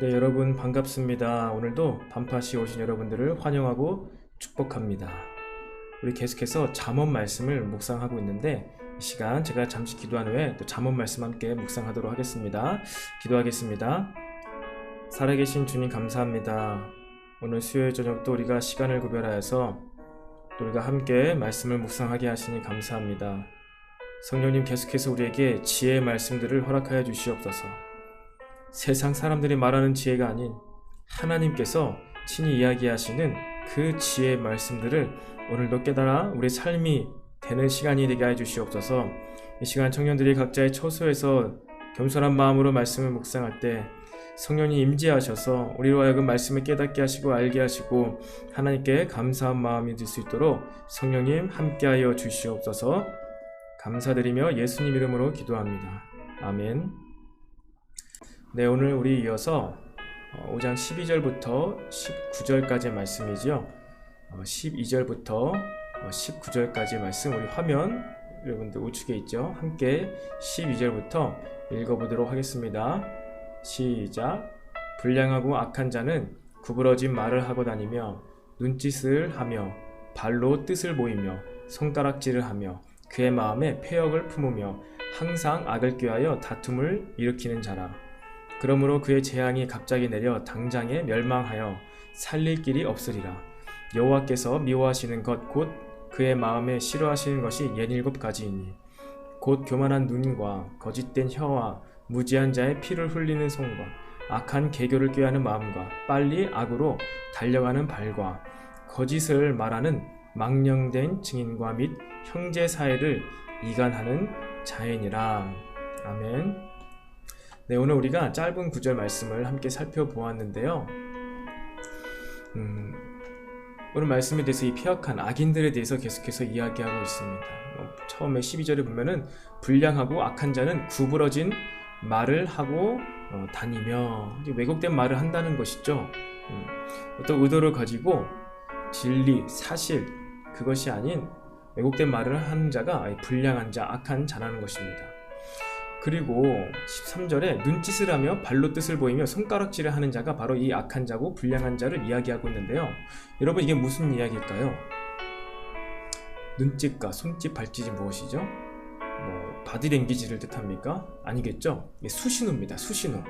네, 여러분 반갑습니다. 오늘도 반파시 오신 여러분들을 환영하고 축복합니다. 우리 계속해서 잠언 말씀을 묵상하고 있는데 이 시간 제가 잠시 기도한 후에 또 잠언 말씀 함께 묵상하도록 하겠습니다. 기도하겠습니다. 살아계신 주님 감사합니다. 오늘 수요일 저녁도 우리가 시간을 구별하여서 또 우리가 함께 말씀을 묵상하게 하시니 감사합니다. 성령님 계속해서 우리에게 지혜의 말씀들을 허락하여 주시옵소서. 세상 사람들이 말하는 지혜가 아닌 하나님께서 친히 이야기하시는 그 지혜의 말씀들을 오늘도 깨달아 우리 삶이 되는 시간이 되게 해 주시옵소서. 이 시간 청년들이 각자의 처소에서 겸손한 마음으로 말씀을 묵상할 때 성령이 임재하셔서 우리로 하여금 말씀을 깨닫게 하시고 알게 하시고 하나님께 감사한 마음이 들 수 있도록 성령님 함께하여 주시옵소서. 감사드리며 예수님 이름으로 기도합니다. 아멘. 네, 오늘 우리 이어서 5장 12절부터 19절까지의 말씀이죠. 12절부터 19절까지의 말씀 우리 화면 여러분들 우측에 있죠. 함께 12절부터 읽어보도록 하겠습니다. 시작. 불량하고 악한 자는 구부러진 말을 하고 다니며 눈짓을 하며 발로 뜻을 보이며 손가락질을 하며 그의 마음에 패역을 품으며 항상 악을 꾀하여 다툼을 일으키는 자라. 그러므로 그의 재앙이 갑자기 내려 당장에 멸망하여 살릴 길이 없으리라. 여호와께서 미워하시는 것 곧 그의 마음에 싫어하시는 것이 67가지이니 곧 교만한 눈과 거짓된 혀와 무지한 자의 피를 흘리는 손과 악한 계교를 꾀하는 마음과 빨리 악으로 달려가는 발과 거짓을 말하는 망령된 증인과 및 형제 사이를 이간하는 자이니라. 아멘. 네, 오늘 우리가 짧은 구절 말씀을 함께 살펴보았는데요. 오늘 말씀에 대해서 이 패역한 악인들에 대해서 계속해서 이야기하고 있습니다. 처음에 12절에 보면은 불량하고 악한 자는 구부러진 말을 하고 다니며 왜곡된 말을 한다는 것이죠. 어떤 의도를 가지고 진리, 사실 그것이 아닌 왜곡된 말을 하는 자가 불량한 자, 악한 자라는 것입니다. 그리고 13절에 눈짓을 하며 발로 뜻을 보이며 손가락질을 하는 자가 바로 이 악한 자고 불량한 자를 이야기하고 있는데요. 여러분 이게 무슨 이야기일까요? 눈짓과 손짓, 발짓이 무엇이죠? 바디랭귀지를 뜻합니까? 아니겠죠? 수신호입니다. 수신호.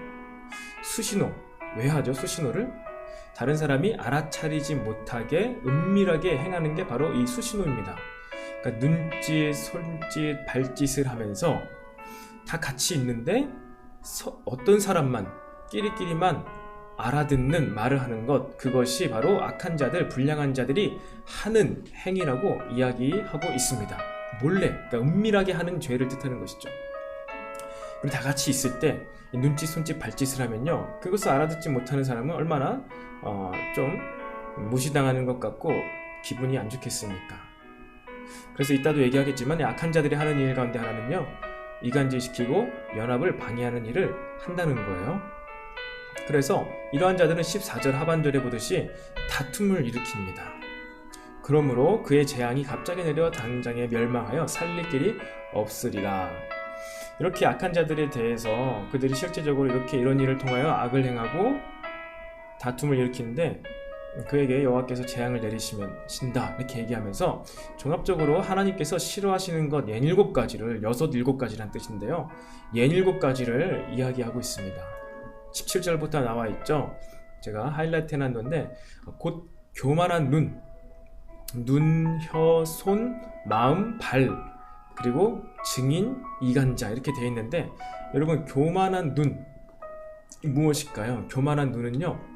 수신호. 왜 하죠? 수신호를? 다른 사람이 알아차리지 못하게 은밀하게 행하는 게 바로 이 수신호입니다. 그러니까 눈짓, 손짓, 발짓을 하면서 다 같이 있는데 어떤 사람만 끼리끼리만 알아듣는 말을 하는 것, 그것이 바로 악한 자들, 불량한 자들이 하는 행위라고 이야기하고 있습니다. 몰래, 그러니까 은밀하게 하는 죄를 뜻하는 것이죠. 그리고 다 같이 있을 때 눈짓, 손짓, 발짓을 하면요, 그것을 알아듣지 못하는 사람은 얼마나 좀 무시당하는 것 같고 기분이 안 좋겠습니까? 그래서 이따도 얘기하겠지만 악한 자들이 하는 일 가운데 하나는요, 이간질시키고 연합을 방해하는 일을 한다는 거예요. 그래서 이러한 자들은 14절 하반절에 보듯이 다툼을 일으킵니다. 그러므로 그의 재앙이 갑자기 내려 당장에 멸망하여 살릴 길이 없으리라. 이렇게 악한 자들에 대해서 그들이 실제적으로 이렇게 이런 일을 통하여 악을 행하고 다툼을 일으키는데 그에게 여호와께서 재앙을 내리신다 이렇게 얘기하면서 종합적으로 하나님께서 싫어하시는 것 67가지를 67가지란 뜻인데요, 67가지를 이야기하고 있습니다. 17절부터 나와 있죠. 제가 하이라이트 해놨는데 곧 교만한 눈, 혀, 손, 마음, 발, 그리고 증인, 이간자 이렇게 되어 있는데, 여러분 교만한 눈 무엇일까요? 교만한 눈은요,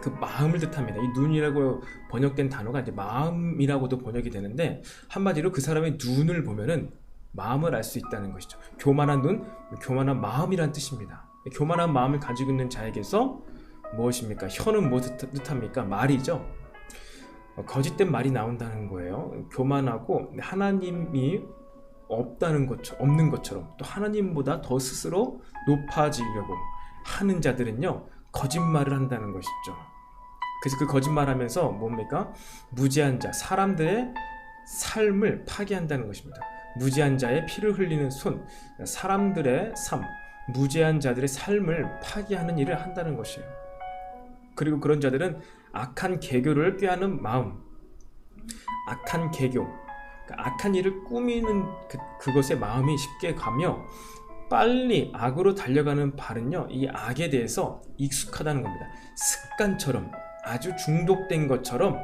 그 마음을 뜻합니다. 이 눈이라고 번역된 단어가 이제 마음이라고도 번역이 되는데, 한마디로 그 사람의 눈을 보면은 마음을 알 수 있다는 것이죠. 교만한 눈, 교만한 마음이란 뜻입니다. 교만한 마음을 가지고 있는 자에게서 무엇입니까? 혀는 무엇을 뜻합니까? 말이죠. 거짓된 말이 나온다는 거예요. 교만하고 하나님이 없는 것처럼 또 하나님보다 더 스스로 높아지려고 하는 자들은요, 거짓말을 한다는 것이죠. 그래서 그 거짓말하면서 뭡니까? 무지한 자, 사람들의 삶을 파괴한다는 것입니다. 무지한 자의 피를 흘리는 손, 사람들의 삶, 무죄한 자들의 삶을 파괴하는 일을 한다는 것이에요. 그리고 그런 자들은 악한 계교를 꾀하는 마음, 악한 계교, 그러니까 악한 일을 꾸미는 그것에 마음이 쉽게 가며 빨리 악으로 달려가는 발은요, 이 악에 대해서 익숙하다는 겁니다. 습관처럼, 아주 중독된 것처럼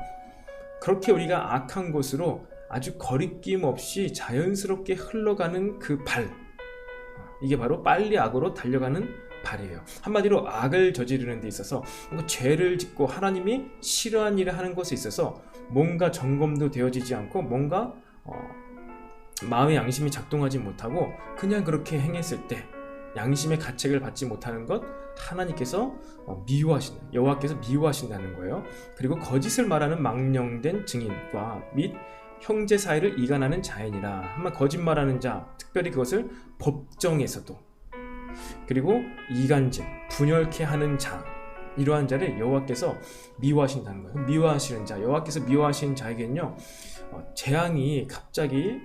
그렇게 우리가 악한 곳으로 아주 거리낌 없이 자연스럽게 흘러가는 그 발, 이게 바로 빨리 악으로 달려가는 발이에요. 한마디로 악을 저지르는 데 있어서 뭔가 죄를 짓고 하나님이 싫어하는 일을 하는 것에 있어서 뭔가 점검도 되어지지 않고 뭔가 마음의 양심이 작동하지 못하고 그냥 그렇게 행했을 때 양심의 가책을 받지 못하는 것, 하나님께서 미워하신다, 여호와께서 미워하신다는 거예요. 그리고 거짓을 말하는 망령된 증인과 및 형제 사이를 이간하는 자이니라. 한마 거짓말하는 자, 특별히 그것을 법정에서도, 그리고 이간질, 분열케 하는 자, 이러한 자를 여호와께서 미워하신다는 거예요. 미워하시는 자, 여호와께서 미워하시는 자에게는요, 재앙이 갑자기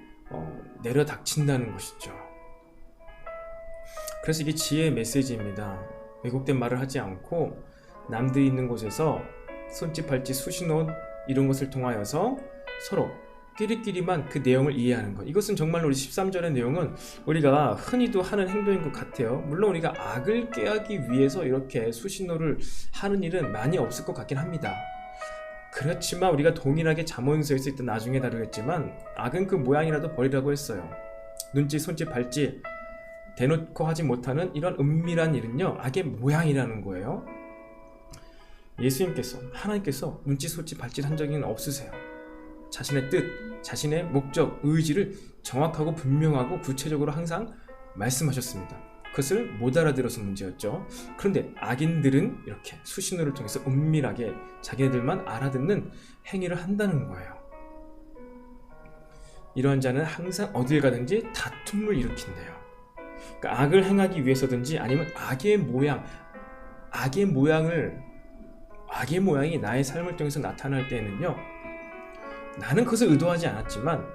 내려 닥친다는 것이죠. 그래서 이게 지혜의 메시지입니다. 왜곡된 말을 하지 않고 남들이 있는 곳에서 손짓 발짓 수신호 이런 것을 통하여서 서로 끼리끼리만 그 내용을 이해하는 것, 이것은 정말로 우리 13절의 내용은 우리가 흔히도 하는 행동인 것 같아요. 물론 우리가 악을 꾀하기 위해서 이렇게 수신호를 하는 일은 많이 없을 것 같긴 합니다. 그렇지만 우리가 동일하게 잠언서에서 일단 나중에 다루겠지만 악은 그 모양이라도 버리라고 했어요. 눈짓, 손짓, 발짓 대놓고 하지 못하는 이런 은밀한 일은요, 악의 모양이라는 거예요. 예수님께서, 하나님께서 눈짓, 손짓, 발짓 한 적은 없으세요. 자신의 뜻, 자신의 목적, 의지를 정확하고 분명하고 구체적으로 항상 말씀하셨습니다. 그것을 못 알아들어서 문제였죠. 그런데 악인들은 이렇게 수신호를 통해서 은밀하게 자기네들만 알아듣는 행위를 한다는 거예요. 이러한 자는 항상 어딜 가든지 다툼을 일으킨대요. 그러니까 악을 행하기 위해서든지 아니면 악의 모양이 나의 삶을 통해서 나타날 때는요, 나는 그것을 의도하지 않았지만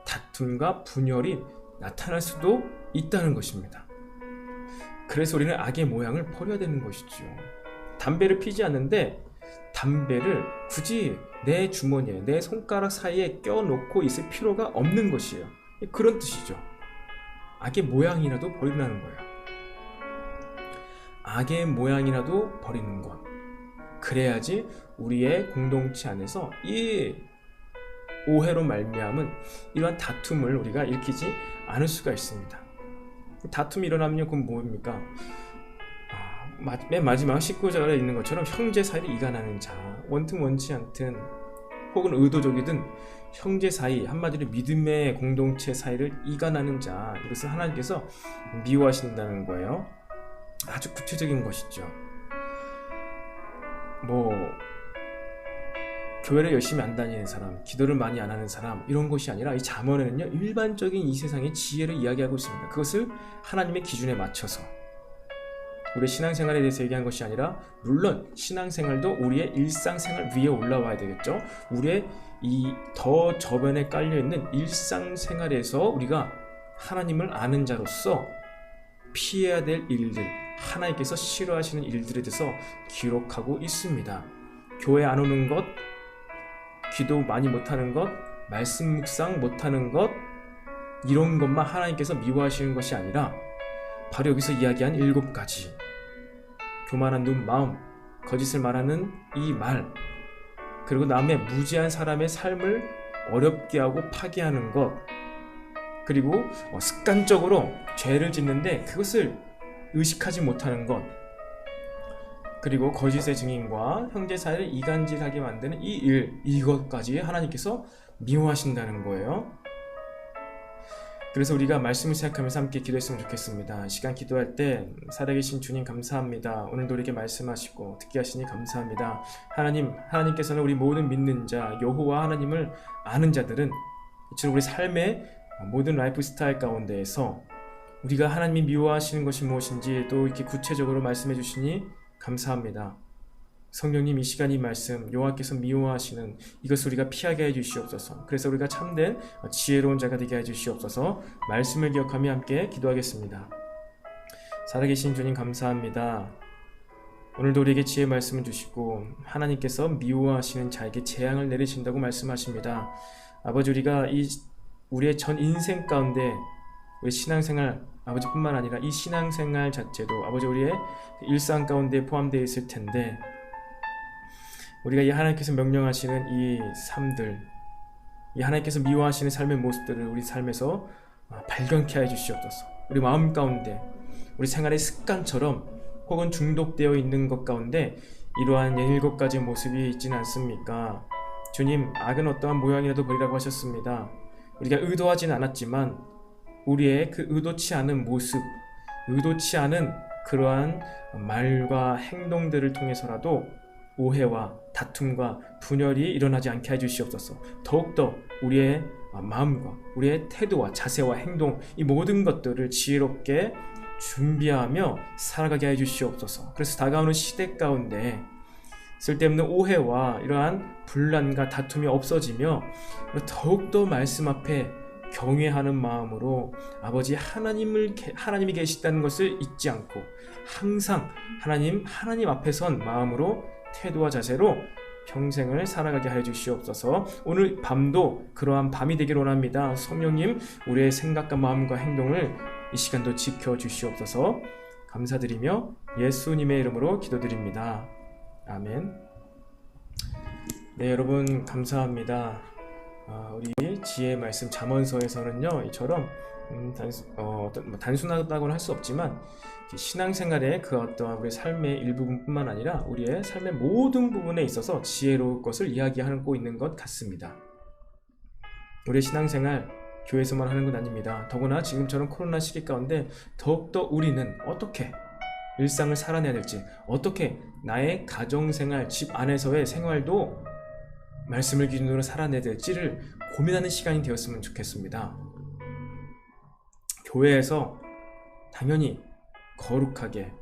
다툼과 분열이 나타날 수도 있다는 것입니다. 그래서 우리는 악의 모양을 버려야 되는 것이죠. 담배를 피지 않는데 담배를 굳이 내 주머니에, 내 손가락 사이에 껴놓고 있을 필요가 없는 것이에요. 그런 뜻이죠. 악의 모양이라도 버리라는 거예요. 악의 모양이라도 버리는 것. 그래야지 우리의 공동체 안에서 이 오해로 말미암은 이러한 다툼을 우리가 일으키지 않을 수가 있습니다. 다툼이 일어나면 그건 뭡니까? 맨 마지막 19절에 있는 것처럼 형제 사이를 이간하는 자, 원튼 원치 않든 혹은 의도적이든 형제 사이, 한마디로 믿음의 공동체 사이를 이간하는 자, 이것을 하나님께서 미워하신다는 거예요. 아주 구체적인 것이죠. 교회를 열심히 안 다니는 사람, 기도를 많이 안 하는 사람, 이런 것이 아니라 이 잠언에는요, 일반적인 이 세상의 지혜를 이야기하고 있습니다. 그것을 하나님의 기준에 맞춰서 우리의 신앙생활에 대해서 얘기한 것이 아니라, 물론 신앙생활도 우리의 일상생활 위에 올라와야 되겠죠. 우리의 이 더 저변에 깔려있는 일상생활에서 우리가 하나님을 아는 자로서 피해야 될 일들, 하나님께서 싫어하시는 일들에 대해서 기록하고 있습니다. 교회 안 오는 것, 기도 많이 못하는 것, 말씀 묵상 못하는 것, 이런 것만 하나님께서 미워하시는 것이 아니라 바로 여기서 이야기한 7가지, 교만한 눈, 마음, 거짓을 말하는 이 말, 그리고 남의 무지한 사람의 삶을 어렵게 하고 파괴하는 것, 그리고 습관적으로 죄를 짓는데 그것을 의식하지 못하는 것, 그리고 거짓의 증인과 형제 사이를 이간질하게 만드는 이 일, 이것까지 하나님께서 미워하신다는 거예요. 그래서 우리가 말씀을 생각하면서 함께 기도했으면 좋겠습니다. 시간 기도할 때 살아계신 주님 감사합니다. 오늘도 우리에게 말씀하시고 듣게 하시니 감사합니다. 하나님께서는 우리 모든 믿는 자, 여호와 하나님을 아는 자들은 이처럼 우리 삶의 모든 라이프 스타일 가운데에서 우리가 하나님이 미워하시는 것이 무엇인지 또 이렇게 구체적으로 말씀해 주시니 감사합니다. 성령님, 이 시간 이 말씀, 여호와께서 미워하시는 이것을 우리가 피하게 해주시옵소서. 그래서 우리가 참된 지혜로운 자가 되게 해주시옵소서. 말씀을 기억하며 함께 기도하겠습니다. 살아계신 주님 감사합니다. 오늘도 우리에게 지혜의 말씀을 주시고 하나님께서 미워하시는 자에게 재앙을 내리신다고 말씀하십니다. 아버지, 우리의 전 인생 가운데 우리 신앙생활, 아버지뿐만 아니라 이 신앙생활 자체도 아버지 우리의 일상 가운데 포함되어 있을 텐데, 우리가 이 하나님께서 명령하시는 이 삶들, 이 하나님께서 미워하시는 삶의 모습들을 우리 삶에서 발견케 하여 주시옵소서. 우리 마음 가운데, 우리 생활의 습관처럼 혹은 중독되어 있는 것 가운데 이러한 17가지 모습이 있지는 않습니까? 주님, 악은 어떠한 모양이라도 버리라고 하셨습니다. 우리가 의도하지는 않았지만 우리의 그 의도치 않은 모습, 의도치 않은 그러한 말과 행동들을 통해서라도 오해와 다툼과 분열이 일어나지 않게 해주시옵소서. 더욱더 우리의 마음과 우리의 태도와 자세와 행동, 이 모든 것들을 지혜롭게 준비하며 살아가게 해주시옵소서. 그래서 다가오는 시대 가운데 쓸데없는 오해와 이러한 분란과 다툼이 없어지며 더욱더 말씀 앞에 경외하는 마음으로 아버지 하나님이 계시다는 것을 잊지 않고 항상 하나님 앞에 선 마음으로 태도와 자세로 평생을 살아가게 하여 주시옵소서. 오늘 밤도 그러한 밤이 되기를 원합니다. 성령님, 우리의 생각과 마음과 행동을 이 시간도 지켜주시옵소서. 감사드리며 예수님의 이름으로 기도드립니다. 아멘. 네, 여러분 감사합니다. 우리 지혜의 말씀 잠언서에서는요, 이처럼 단순하다고는 할 수 없지만 신앙생활의 그 어떠한 우리 삶의 일부분뿐만 아니라 우리의 삶의 모든 부분에 있어서 지혜로울 것을 이야기하고 있는 것 같습니다. 우리의 신앙생활 교회에서만 하는 건 아닙니다. 더구나 지금처럼 코로나 시기 가운데 더욱더 우리는 어떻게 일상을 살아내야 될지, 어떻게 나의 가정생활, 집 안에서의 생활도 말씀을 기준으로 살아내야 될지를 고민하는 시간이 되었으면 좋겠습니다. 교회에서 당연히 거룩하게,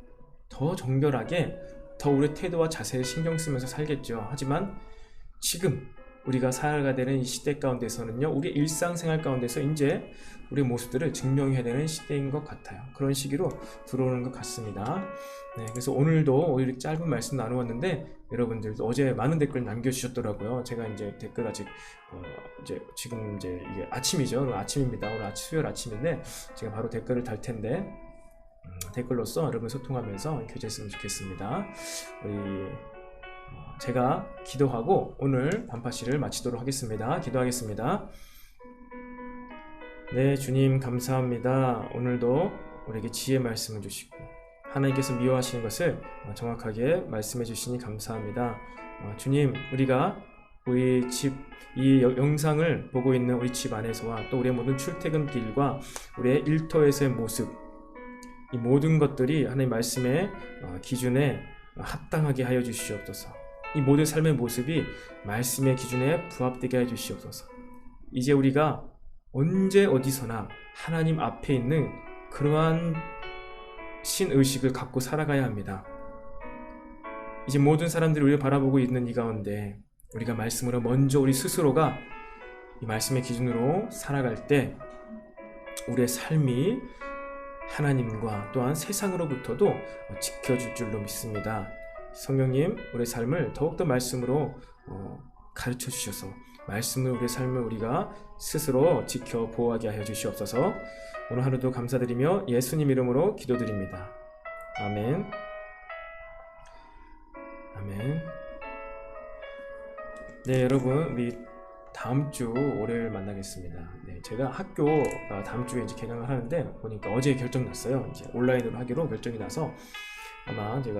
더 정결하게, 더 우리의 태도와 자세를 신경 쓰면서 살겠죠. 하지만 지금 우리가 살아가야 되는 이 시대 가운데서는요, 우리 일상생활 가운데서 이제 우리의 모습들을 증명해야 되는 시대인 것 같아요. 그런 시기로 들어오는 것 같습니다. 네, 그래서 오늘도 이렇게 짧은 말씀 나누었는데 여러분들도 어제 많은 댓글 남겨주셨더라고요. 제가 이제 댓글 아직 지금 이제 이게 아침이죠. 오늘 아침입니다. 오늘 수요일 아침인데 제가 바로 댓글을 달 텐데 댓글로써 여러분 소통하면서 교제했으면 좋겠습니다. 제가 기도하고 오늘 반파시를 마치도록 하겠습니다. 기도하겠습니다. 네, 주님 감사합니다. 오늘도 우리에게 지혜의 말씀을 주시고 하나님께서 미워하시는 것을 정확하게 말씀해 주시니 감사합니다. 주님, 우리가 우리 집, 이 영상을 보고 있는 우리 집 안에서와 또 우리의 모든 출퇴근길과 우리의 일터에서의 모습, 이 모든 것들이 하나님 말씀의 기준에 합당하게 하여 주시옵소서. 이 모든 삶의 모습이 말씀의 기준에 부합되게 해 주시옵소서. 이제 우리가 언제 어디서나 하나님 앞에 있는 그러한 신의식을 갖고 살아가야 합니다. 이제 모든 사람들이 우리를 바라보고 있는 이 가운데 우리가 말씀으로 먼저 우리 스스로가 이 말씀의 기준으로 살아갈 때 우리의 삶이 하나님과 또한 세상으로부터도 지켜줄 줄로 믿습니다. 성령님, 우리의 삶을 더욱더 말씀으로 가르쳐 주셔서 말씀으로 우리의 삶을 우리가 스스로 지켜 보호하게 하여 주시옵소서. 오늘 하루도 감사드리며 예수님 이름으로 기도드립니다. 아멘. 아멘. 네, 여러분, 우리 다음 주 월요일 만나겠습니다. 네, 제가 학교가 다음 주에 이제 개강을 하는데 보니까 어제 결정 났어요. 이제 온라인으로 하기로 결정이 나서 아마 제가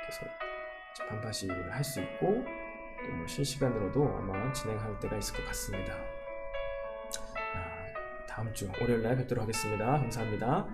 계속 반파시를 할 수 있고 또 실시간으로도 아마 진행할 때가 있을 것 같습니다. 다음 주 월요일 날 뵙도록 하겠습니다. 감사합니다.